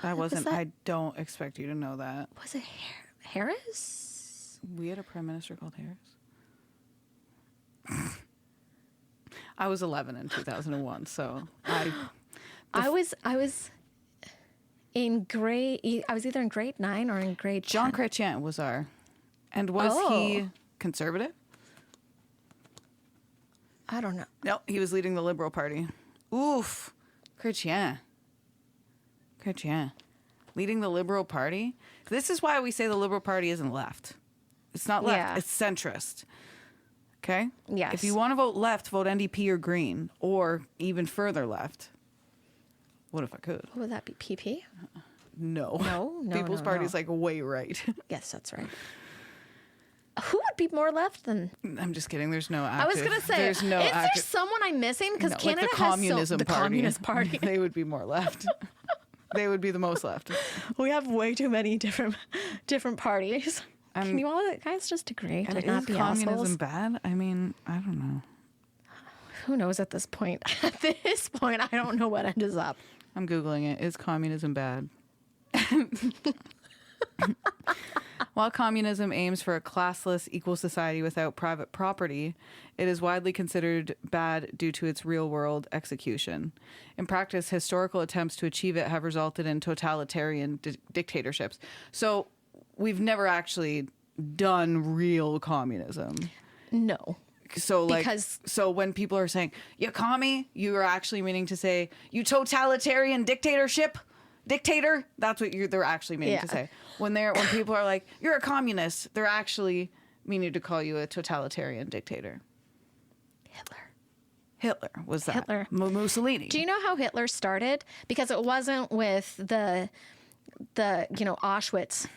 That wasn't... I don't expect you to know that. Was it Harris? We had a prime minister called Harris. I was 11 in 2001, so I was in grade. I was either in grade 9 or in grade 10. Jean Chrétien was our, and was he conservative? I don't know. No, he was leading the Liberal Party. Oof, Chrétien, leading the Liberal Party. This is why we say the Liberal Party isn't left. It's not left. It's centrist. Okay? Yes. If you want to vote left, vote NDP or Green, or even further left. What if I could? What would that be? PP? No. No. People's Party is like way right. Yes, that's right. Who would be more left than? I'm just kidding. There's no active. I was going to say, there's no is active, there someone I'm missing? Because Canada like the has Communism the Party. Communist Party. They would be more left. They would be the most left. We have way too many different parties. Can you all guys just agree to not be assholes? Is communism bad? I mean, I don't know. Who knows at this point? At this point, I don't know what ends up. I'm Googling it. Is communism bad? While communism aims for a classless, equal society without private property, it is widely considered bad due to its real-world execution. In practice, historical attempts to achieve it have resulted in totalitarian dictatorships. So we've never actually done real communism. No. So so when people are saying, you commie, you are actually meaning to say, you totalitarian dictator, that's what they're actually meaning to say. When people are like, you're a communist, they're actually meaning to call you a totalitarian dictator. Hitler was that. Hitler. Mussolini. Do you know how Hitler started? Because it wasn't with the Auschwitz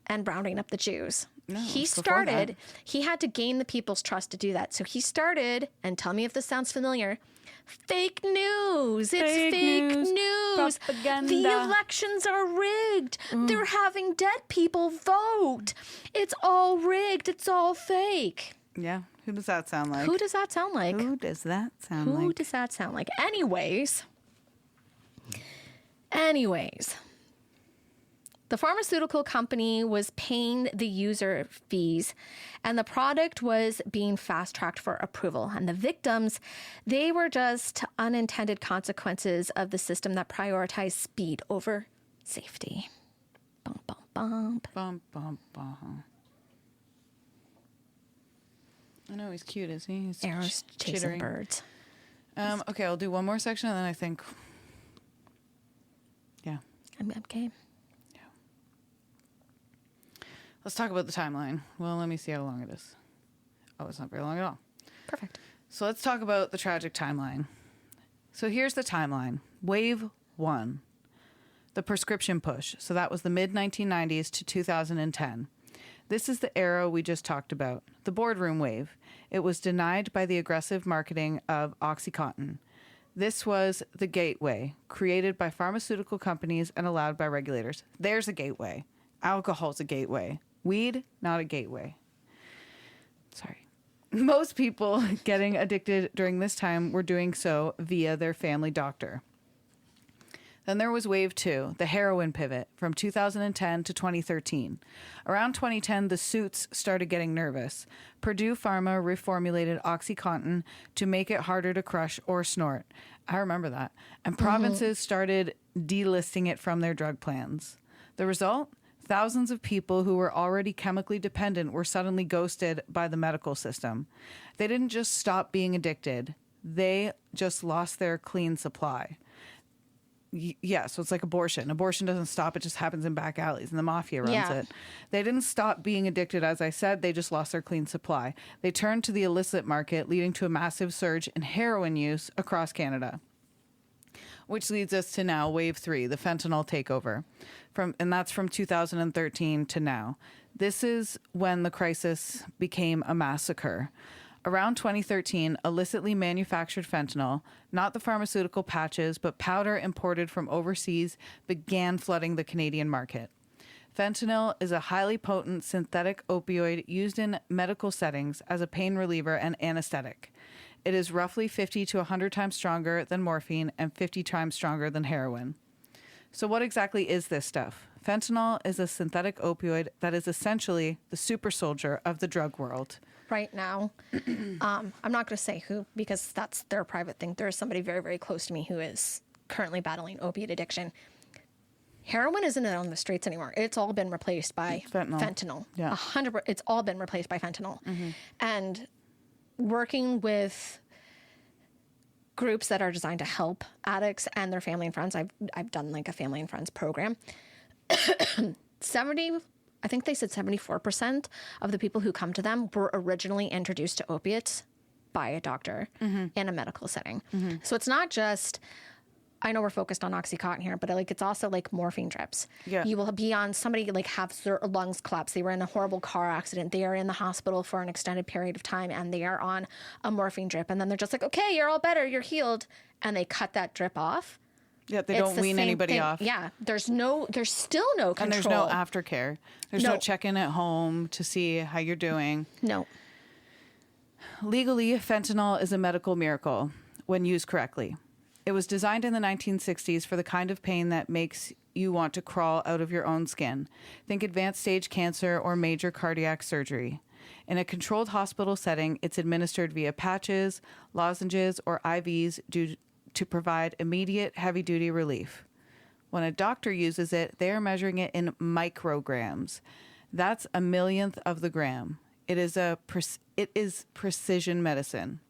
and rounding up the Jews. No, he started, he had to gain the people's trust to do that. So he started, and tell me if this sounds familiar, Fake news. It's fake news. Propaganda. The elections are rigged. They're having dead people vote. It's all rigged. It's all fake. Yeah. Who does that sound like? Who does that sound like? Who does that sound like? Who does that sound like? Anyways, the pharmaceutical company was paying the user fees and the product was being fast-tracked for approval. And the victims, they were just unintended consequences of the system that prioritized speed over safety. Bum, bum, bum. Bum, bum, bum. I know, he's cute, is he? He's Arrows chasing chittering. birds. Okay, I'll do one more section and then I think... Yeah. I'm okay. Let's talk about the timeline. Well, let me see how long it is. Oh, it's not very long at all. Perfect. So let's talk about the tragic timeline. So here's the timeline. Wave 1, the prescription push. So that was the mid-1990s to 2010. This is the era we just talked about, the boardroom wave. It was denied by the aggressive marketing of OxyContin. This was the gateway, created by pharmaceutical companies and allowed by regulators. There's a gateway. Alcohol's a gateway. Weed, not a gateway. Sorry. Most people getting addicted during this time were doing so via their family doctor. Then there was Wave 2, the heroin pivot, from 2010 to 2013. Around 2010, the suits started getting nervous. Purdue Pharma reformulated OxyContin to make it harder to crush or snort. I remember that. And provinces started delisting it from their drug plans. The result? Thousands of people who were already chemically dependent were suddenly ghosted by the medical system. They didn't just stop being addicted. They just lost their clean supply. Yeah, so it's like abortion. Abortion doesn't stop. It just happens in back alleys, and the mafia runs it. They didn't stop being addicted, as I said. They just lost their clean supply. They turned to the illicit market, leading to a massive surge in heroin use across Canada. Which leads us to now, Wave 3, the fentanyl takeover. And that's from 2013 to now. This is when the crisis became a massacre. Around 2013, illicitly manufactured fentanyl, not the pharmaceutical patches, but powder imported from overseas, began flooding the Canadian market. Fentanyl is a highly potent synthetic opioid used in medical settings as a pain reliever and anesthetic. It is roughly 50 to 100 times stronger than morphine and 50 times stronger than heroin. So what exactly is this stuff? Fentanyl is a synthetic opioid that is essentially the super soldier of the drug world. Right now, I'm not going to say who because that's their private thing. There is somebody very, very close to me who is currently battling opiate addiction. Heroin isn't on the streets anymore. It's all been replaced by fentanyl. Yeah. 100%. It's all been replaced by fentanyl. And working with groups that are designed to help addicts and their family and friends. I've done like a family and friends program. I think they said 74% of the people who come to them were originally introduced to opiates by a doctor in a medical setting. So it's not just, I know we're focused on OxyContin here, but like it's also like morphine drips. Yeah. You will be on somebody like have their lungs collapse. They were in a horrible car accident. They are in the hospital for an extended period of time and they are on a morphine drip. And then they're just like, okay, you're all better. You're healed. And they cut that drip off. Yeah, they don't wean anybody off. Yeah, there's still no control. And there's no aftercare. There's no check-in at home to see how you're doing. No. Legally, fentanyl is a medical miracle when used correctly. It was designed in the 1960s for the kind of pain that makes you want to crawl out of your own skin. Think advanced stage cancer or major cardiac surgery. In a controlled hospital setting, it's administered via patches, lozenges, or IVs to provide immediate heavy-duty relief. When a doctor uses it, they are measuring it in micrograms. That's a millionth of the gram. It is precision medicine.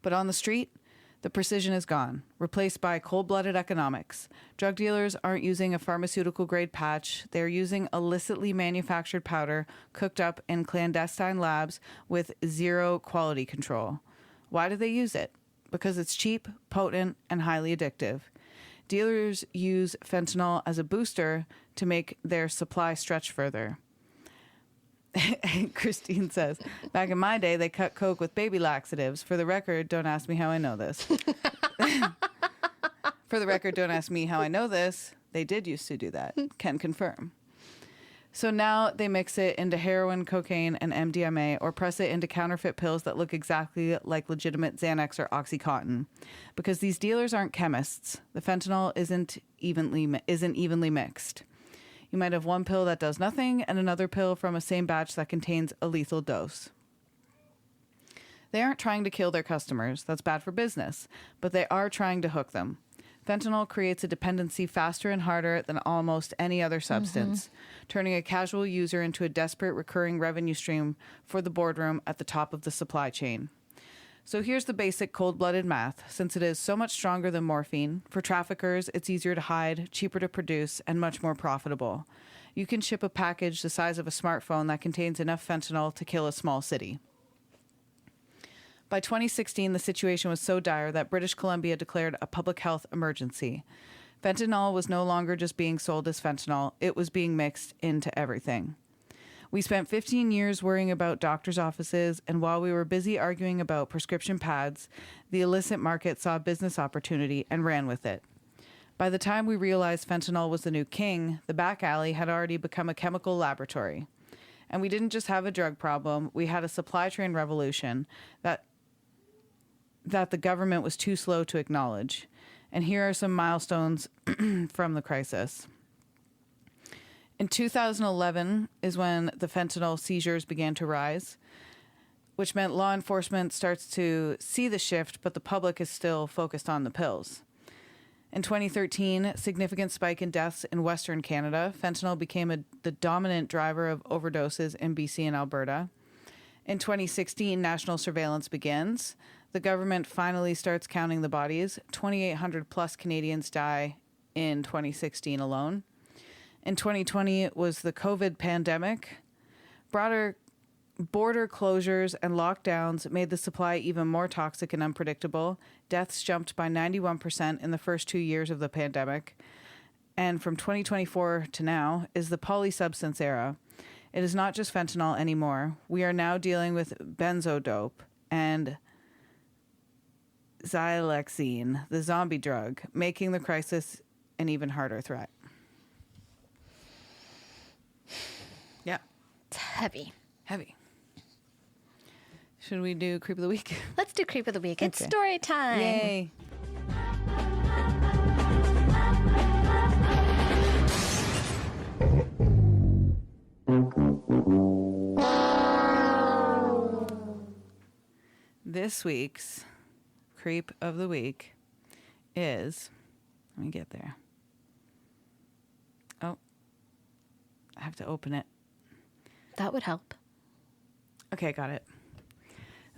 But on the street, the precision is gone, replaced by cold-blooded economics. Drug dealers aren't using a pharmaceutical-grade patch. They're using illicitly manufactured powder cooked up in clandestine labs with zero quality control. Why do they use it? Because it's cheap, potent, and highly addictive. Dealers use fentanyl as a booster to make their supply stretch further. Christine says, back in my day, they cut coke with baby laxatives. For the record, don't ask me how I know this. For the record, don't ask me how I know this. They did used to do that. Can confirm. So now they mix it into heroin, cocaine, and MDMA, or press it into counterfeit pills that look exactly like legitimate Xanax or OxyContin. Because these dealers aren't chemists, the fentanyl isn't evenly mixed. You might have one pill that does nothing and another pill from a same batch that contains a lethal dose. They aren't trying to kill their customers. That's bad for business. But they are trying to hook them. Fentanyl creates a dependency faster and harder than almost any other substance, turning a casual user into a desperate recurring revenue stream for the boardroom at the top of the supply chain. So here's the basic cold-blooded math. Since it is so much stronger than morphine, for traffickers, it's easier to hide, cheaper to produce, and much more profitable. You can ship a package the size of a smartphone that contains enough fentanyl to kill a small city. By 2016, the situation was so dire that British Columbia declared a public health emergency. Fentanyl was no longer just being sold as fentanyl, it was being mixed into everything. We spent 15 years worrying about doctors' offices, and while we were busy arguing about prescription pads, the illicit market saw a business opportunity and ran with it. By the time we realized fentanyl was the new king, the back alley had already become a chemical laboratory. And we didn't just have a drug problem, we had a supply chain revolution that the government was too slow to acknowledge. And here are some milestones from the crisis. In 2011 is when the fentanyl seizures began to rise, which meant law enforcement starts to see the shift, but the public is still focused on the pills. In 2013, significant spike in deaths in Western Canada. Fentanyl became the dominant driver of overdoses in BC and Alberta. In 2016, national surveillance begins. The government finally starts counting the bodies. 2,800 plus Canadians die in 2016 alone. In 2020 was the COVID pandemic. Broader border closures and lockdowns made the supply even more toxic and unpredictable. Deaths jumped by 91% in the first 2 years of the pandemic. And from 2024 to now is the polysubstance era. It is not just fentanyl anymore. We are now dealing with benzodope and xylexine, the zombie drug, making the crisis an even harder threat. Yeah. It's heavy. Heavy. Should we do Creep of the Week? Let's do Creep of the Week. It's Okay. story time. Yay. This week's Creep of the Week is, let me get there. Oh, I have to open it. That would help. Okay, got it.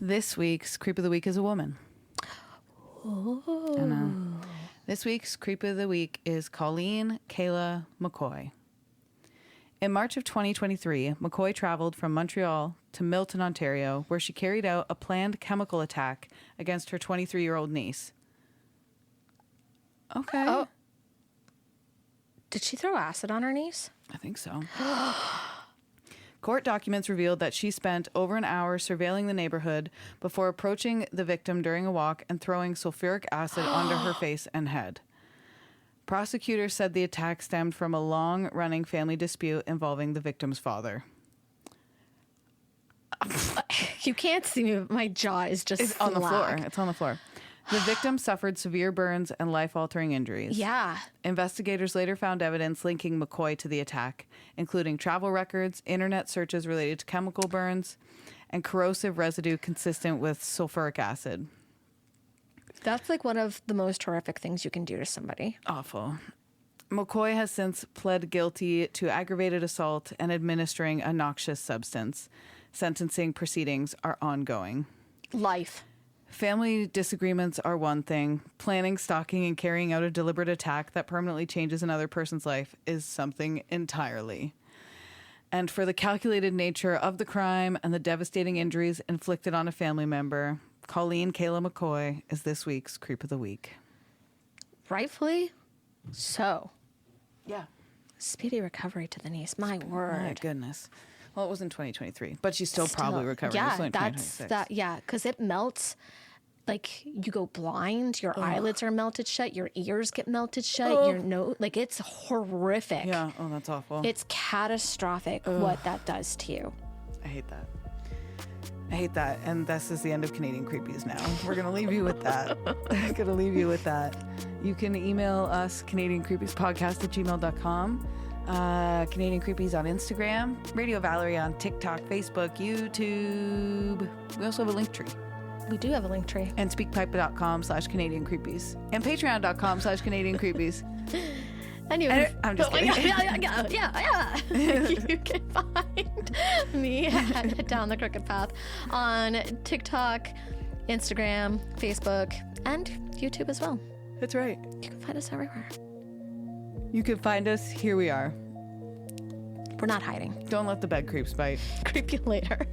This week's Creep of the Week is a woman. Oh. I know. This week's Creep of the Week is Colleen Kayla McCoy. In March of 2023, McCoy traveled from Montreal to Milton, Ontario, where she carried out a planned chemical attack against her 23-year-old niece. Okay. Oh. Did she throw acid on her niece? I think so. Court documents revealed that she spent over an hour surveilling the neighborhood before approaching the victim during a walk and throwing sulfuric acid onto her face and head. Prosecutors said the attack stemmed from a long-running family dispute involving the victim's father. You can't see me, but my jaw is just It's on the floor. It's on the floor. The victim suffered severe burns and life-altering injuries. Yeah. Investigators later found evidence linking McCoy to the attack, including travel records, internet searches related to chemical burns, and corrosive residue consistent with sulfuric acid. That's like one of the most horrific things you can do to somebody. Awful. McCoy has since pled guilty to aggravated assault and administering a noxious substance. Sentencing proceedings are ongoing. Life. Family disagreements are one thing. Planning, stalking, and carrying out a deliberate attack that permanently changes another person's life is something entirely. And for the calculated nature of the crime and the devastating injuries inflicted on a family member, Colleen Kayla McCoy is this week's Creep of the Week. Rightfully so. Yeah. Speedy recovery to the niece. My word. My goodness. Well, it was in 2023, but she's still probably recovering. Yeah, It's only that's 2026. that. Yeah, because it melts. Like you go blind, your eyelids are melted shut, your ears get melted shut, your nose, like it's horrific. Yeah. Oh, that's awful. It's catastrophic what that does to you. I hate that. I hate that. And this is the end of Canadian Creepies now. We're going to leave you with that. I'm going to leave you with that. You can email us, CanadianCreepiesPodcast@gmail.com. Canadian Creepies on Instagram. Radio Valerie on TikTok, Facebook, YouTube. We also have a link tree. We do have a link tree. And speakpipe.com/Canadian Creepies. And patreon.com/Canadian Creepies. And I'm just kidding. Yeah. You can find me at Down the Crooked Path on TikTok, Instagram, Facebook, and YouTube as well. That's right. You can find us everywhere. You can find us. Here we are. We're not hiding. Don't let the bed creeps bite. Creep you later.